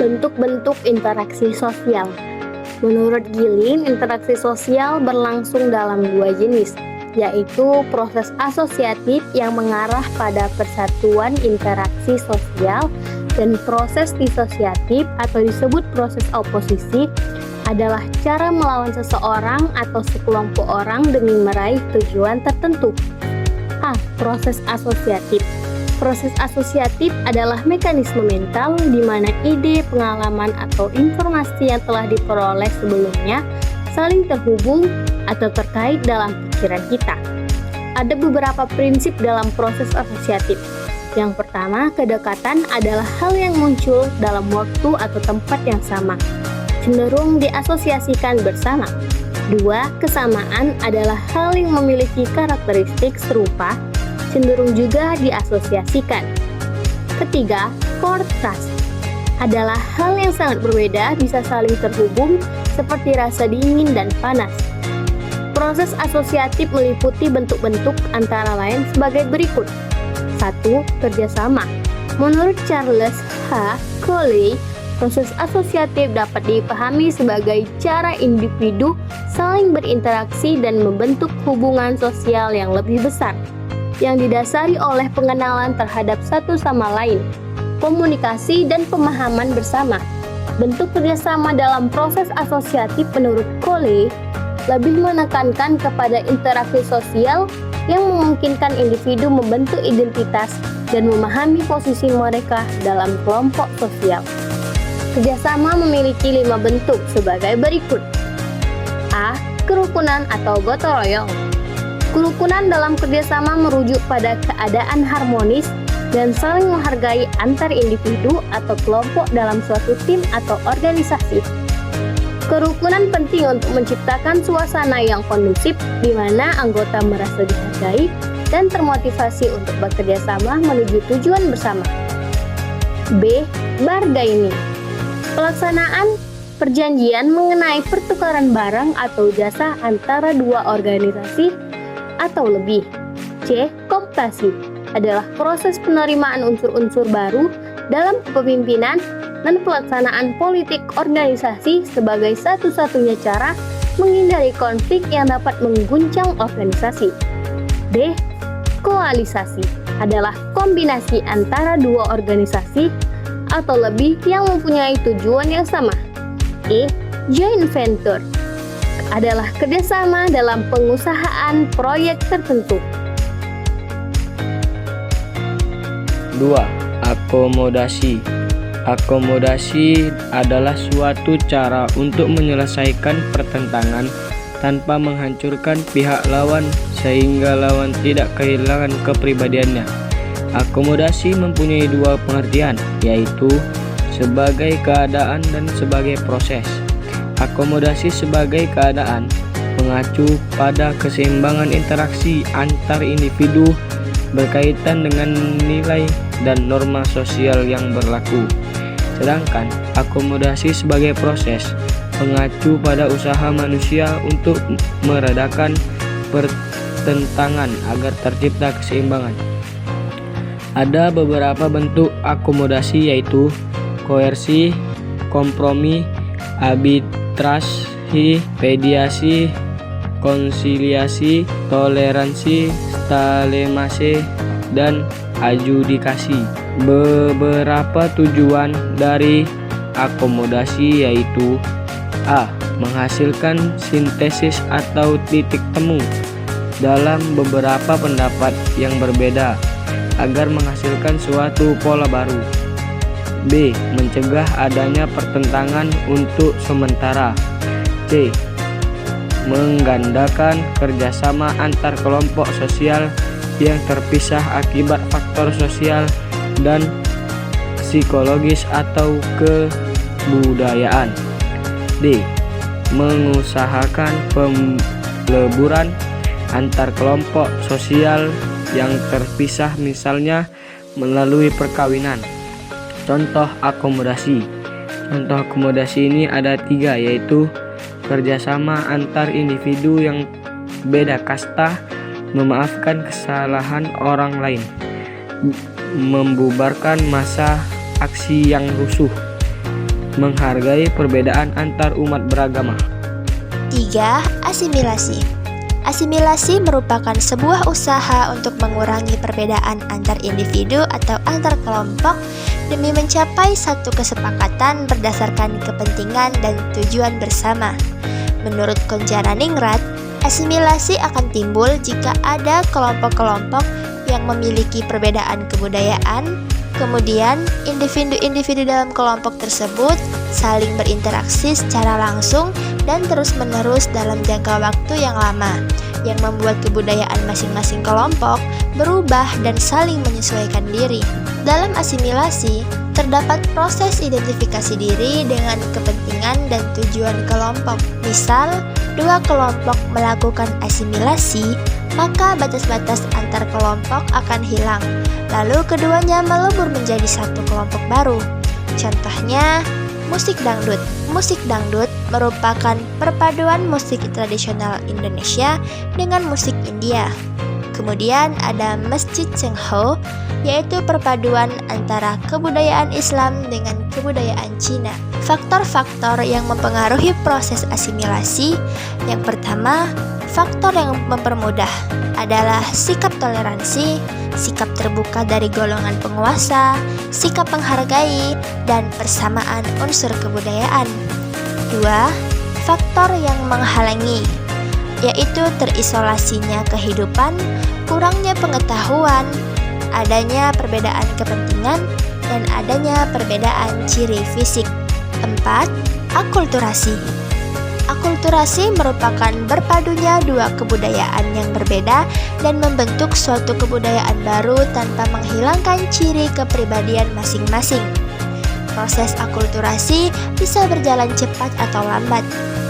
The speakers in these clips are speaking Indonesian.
Bentuk-bentuk interaksi sosial. Menurut Gilin, interaksi sosial berlangsung dalam dua jenis, yaitu proses asosiatif yang mengarah pada persatuan interaksi sosial dan proses disosiatif atau disebut proses oposisi adalah cara melawan seseorang atau sekelompok orang demi meraih tujuan tertentu. A. Proses asosiatif. Proses asosiatif adalah mekanisme mental di mana ide, pengalaman, atau informasi yang telah diperoleh sebelumnya saling terhubung atau terkait dalam pikiran kita. Ada beberapa prinsip dalam proses asosiatif. Yang pertama, kedekatan adalah hal yang muncul dalam waktu atau tempat yang sama, cenderung diasosiasikan bersama. Dua, kesamaan adalah hal yang memiliki karakteristik serupa, cenderung juga diasosiasikan. Ketiga, kontras adalah hal yang sangat berbeda bisa saling terhubung seperti rasa dingin dan panas. Proses asosiatif meliputi bentuk-bentuk antara lain sebagai berikut. 1. Kerjasama. Menurut Charles H. Coley, proses asosiatif dapat dipahami sebagai cara individu saling berinteraksi dan membentuk hubungan sosial yang lebih besar, yang didasari oleh pengenalan terhadap satu sama lain, komunikasi dan pemahaman bersama. Bentuk kerjasama dalam proses asosiatif menurut Coley lebih menekankan kepada interaksi sosial yang memungkinkan individu membentuk identitas dan memahami posisi mereka dalam kelompok sosial. Kerjasama memiliki 5 bentuk sebagai berikut. A. Kerukunan atau gotong royong. Kerukunan dalam kerjasama merujuk pada keadaan harmonis dan saling menghargai antar individu atau kelompok dalam suatu tim atau organisasi. Kerukunan penting untuk menciptakan suasana yang kondusif di mana anggota merasa dihargai dan termotivasi untuk bekerja sama menuju tujuan bersama. B. Bargaining. Pelaksanaan perjanjian mengenai pertukaran barang atau jasa antara dua organisasi atau lebih. C. Kooptasi adalah proses penerimaan unsur-unsur baru dalam kepemimpinan dan pelaksanaan politik organisasi sebagai satu-satunya cara menghindari konflik yang dapat mengguncang organisasi. D. Koalisasi adalah kombinasi antara dua organisasi atau lebih yang mempunyai tujuan yang sama. E. Joint venture adalah kerjasama dalam pengusahaan proyek tertentu. 2. Akomodasi. Akomodasi adalah suatu cara untuk menyelesaikan pertentangan tanpa menghancurkan pihak lawan sehingga lawan tidak kehilangan kepribadiannya. Akomodasi mempunyai 2 pengertian, yaitu sebagai keadaan dan sebagai proses. Akomodasi sebagai keadaan mengacu pada keseimbangan interaksi antar individu berkaitan dengan nilai dan norma sosial yang berlaku. Sedangkan akomodasi sebagai proses mengacu pada usaha manusia untuk meredakan pertentangan agar tercipta keseimbangan. Ada beberapa bentuk akomodasi yaitu koersi, kompromi, arbitrasi, mediasi, konsiliasi, toleransi, stalemase, dan adjudikasi. Beberapa tujuan dari akomodasi yaitu A. Menghasilkan sintesis atau titik temu dalam beberapa pendapat yang berbeda agar menghasilkan suatu pola baru. B. Mencegah adanya pertentangan untuk sementara. C. Menggandakan kerjasama antar kelompok sosial yang terpisah akibat faktor sosial dan psikologis atau kebudayaan. D. Mengusahakan peleburan antar kelompok sosial yang terpisah misalnya melalui perkawinan. Contoh akomodasi. Contoh akomodasi ini ada 3, yaitu kerjasama antar individu yang beda kasta, memaafkan kesalahan orang lain, membubarkan massa aksi yang rusuh. menghargai perbedaan antar umat beragama. 3. Asimilasi. Asimilasi merupakan sebuah usaha untuk mengurangi perbedaan antar individu atau antar kelompok demi mencapai satu kesepakatan berdasarkan kepentingan dan tujuan bersama. Menurut Konjananingrat, asimilasi akan timbul jika ada kelompok-kelompok yang memiliki perbedaan kebudayaan, kemudian individu-individu dalam kelompok tersebut saling berinteraksi secara langsung dan terus-menerus dalam jangka waktu yang lama, yang membuat kebudayaan masing-masing kelompok berubah dan saling menyesuaikan diri. Dalam asimilasi, terdapat proses identifikasi diri dengan kepentingan dan tujuan kelompok. Misal, dua kelompok melakukan asimilasi, maka batas-batas antar kelompok akan hilang, lalu keduanya melebur menjadi satu kelompok baru. Contohnya, musik dangdut. Musik dangdut merupakan perpaduan musik tradisional Indonesia dengan musik India. Kemudian ada Masjid Cengho, yaitu perpaduan antara kebudayaan Islam dengan kebudayaan Cina. Faktor-faktor yang mempengaruhi proses asimilasi, yang pertama, faktor yang mempermudah adalah sikap toleransi, sikap terbuka dari golongan penguasa, sikap menghargai, dan persamaan unsur kebudayaan. 2. Faktor yang menghalangi, yaitu terisolasinya kehidupan, kurangnya pengetahuan, adanya perbedaan kepentingan, dan adanya perbedaan ciri fisik. 4. Akulturasi. Akulturasi merupakan berpadunya dua kebudayaan yang berbeda dan membentuk suatu kebudayaan baru tanpa menghilangkan ciri kepribadian masing-masing. Proses akulturasi bisa berjalan cepat atau lambat,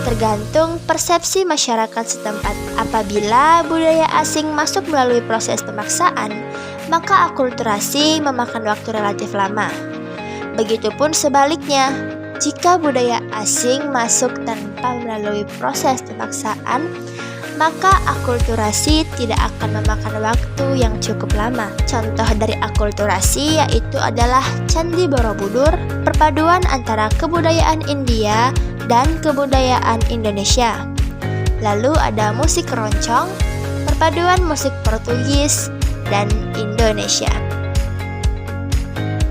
tergantung persepsi masyarakat setempat. Apabila budaya asing masuk melalui proses pemaksaan, maka akulturasi memakan waktu relatif lama. Begitupun sebaliknya, jika budaya asing masuk tanpa melalui proses pemaksaan, maka akulturasi tidak akan memakan waktu yang cukup lama. Contoh dari akulturasi yaitu adalah Candi Borobudur, perpaduan antara kebudayaan India dan kebudayaan Indonesia. Lalu ada musik keroncong, perpaduan musik Portugis dan Indonesia.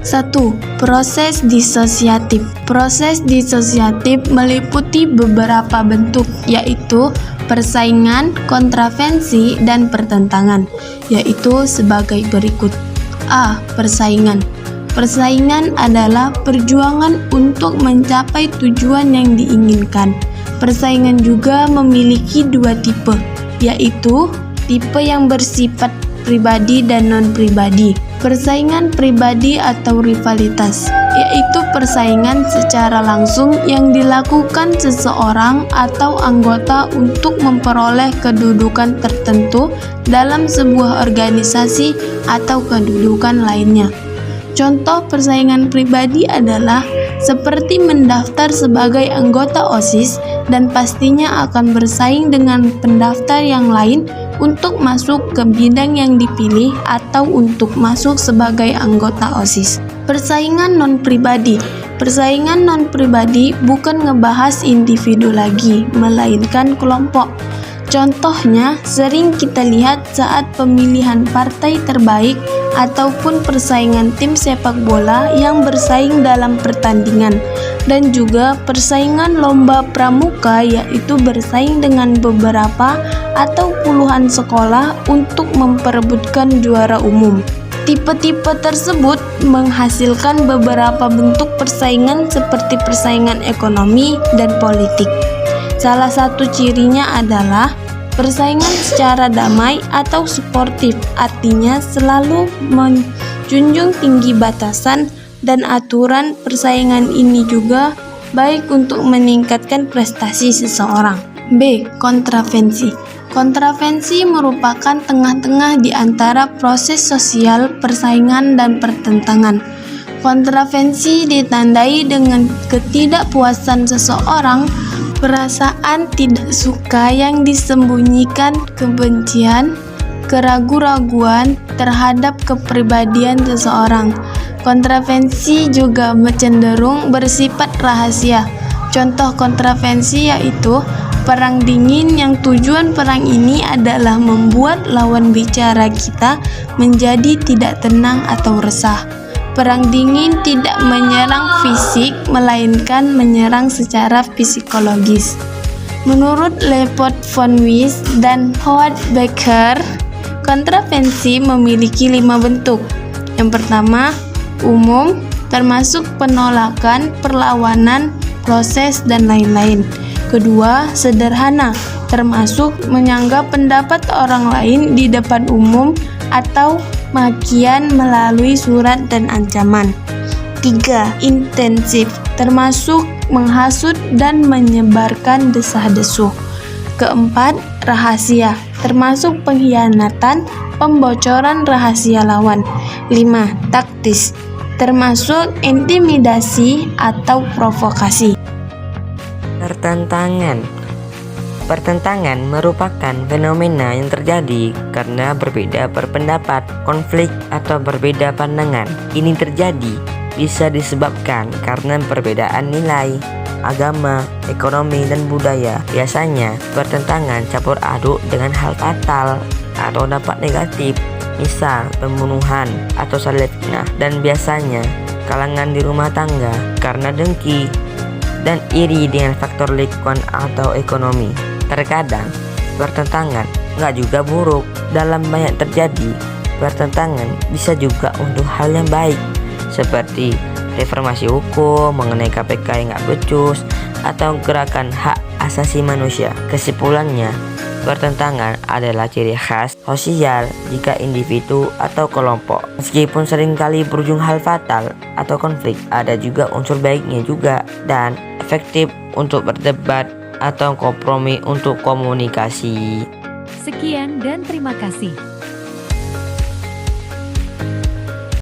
1. Proses disosiatif. Proses disosiatif meliputi beberapa bentuk, yaitu persaingan, kontravensi, dan pertentangan, yaitu sebagai berikut. A. Persaingan. Persaingan adalah perjuangan untuk mencapai tujuan yang diinginkan. Persaingan juga memiliki dua tipe, yaitu tipe yang bersifat pribadi dan non-pribadi. Persaingan pribadi atau rivalitas, yaitu persaingan secara langsung yang dilakukan seseorang atau anggota untuk memperoleh kedudukan tertentu dalam sebuah organisasi atau kedudukan lainnya. Contoh persaingan pribadi adalah seperti mendaftar sebagai anggota OSIS dan pastinya akan bersaing dengan pendaftar yang lain untuk masuk ke bidang yang dipilih atau untuk masuk sebagai anggota OSIS. Persaingan non-pribadi. Persaingan non-pribadi bukan ngebahas individu lagi, melainkan kelompok. Contohnya sering kita lihat saat pemilihan partai terbaik ataupun persaingan tim sepak bola yang bersaing dalam pertandingan, dan juga persaingan lomba pramuka, yaitu bersaing dengan beberapa atau puluhan sekolah untuk memperebutkan juara umum. Tipe-tipe tersebut menghasilkan beberapa bentuk persaingan seperti persaingan ekonomi dan politik. Salah satu cirinya adalah persaingan secara damai atau sportif, artinya selalu menjunjung tinggi batasan dan aturan. Persaingan ini juga baik untuk meningkatkan prestasi seseorang. B. Kontravensi. Kontravensi merupakan tengah-tengah di antara proses sosial, persaingan, dan pertentangan. Kontravensi ditandai dengan ketidakpuasan seseorang, perasaan tidak suka yang disembunyikan, kebencian, keraguan-raguan terhadap kepribadian seseorang. Kontravensi juga cenderung bersifat rahasia. Contoh kontravensi yaitu perang dingin yang tujuan perang ini adalah membuat lawan bicara kita menjadi tidak tenang atau resah. Perang dingin tidak menyerang fisik, melainkan menyerang secara psikologis. Menurut Leopold von Weiss dan Howard Becker, kontravensi memiliki 5 bentuk. Yang pertama, umum, termasuk penolakan, perlawanan, proses, dan lain-lain. Kedua, sederhana, termasuk menyanggah pendapat orang lain di depan umum atau makian melalui surat dan ancaman. 3. Intensif, termasuk menghasut dan menyebarkan desah-desuh. Keempat, rahasia, termasuk pengkhianatan, pembocoran rahasia lawan. 5. Taktis, termasuk intimidasi atau provokasi. Pertentangan merupakan fenomena yang terjadi karena berbeda berpendapat, konflik, atau berbeda pandangan. Ini terjadi bisa disebabkan karena perbedaan nilai, agama, ekonomi, dan budaya. Biasanya, pertentangan campur aduk dengan hal fatal atau dampak negatif, misal pembunuhan atau saling fitnah, dan biasanya kalangan di rumah tangga karena dengki dan iri dengan faktor lingkungan atau ekonomi. Terkadang pertentangan nggak juga buruk. Dalam banyak terjadi, pertentangan bisa juga untuk hal yang baik, seperti reformasi hukum mengenai KPK yang nggak becus atau gerakan hak asasi manusia. Kesimpulannya, pertentangan adalah ciri khas sosial jika individu atau kelompok. Meskipun seringkali berujung hal fatal atau konflik, ada juga unsur baiknya juga dan efektif untuk berdebat atau kompromi untuk komunikasi. Sekian dan terima kasih.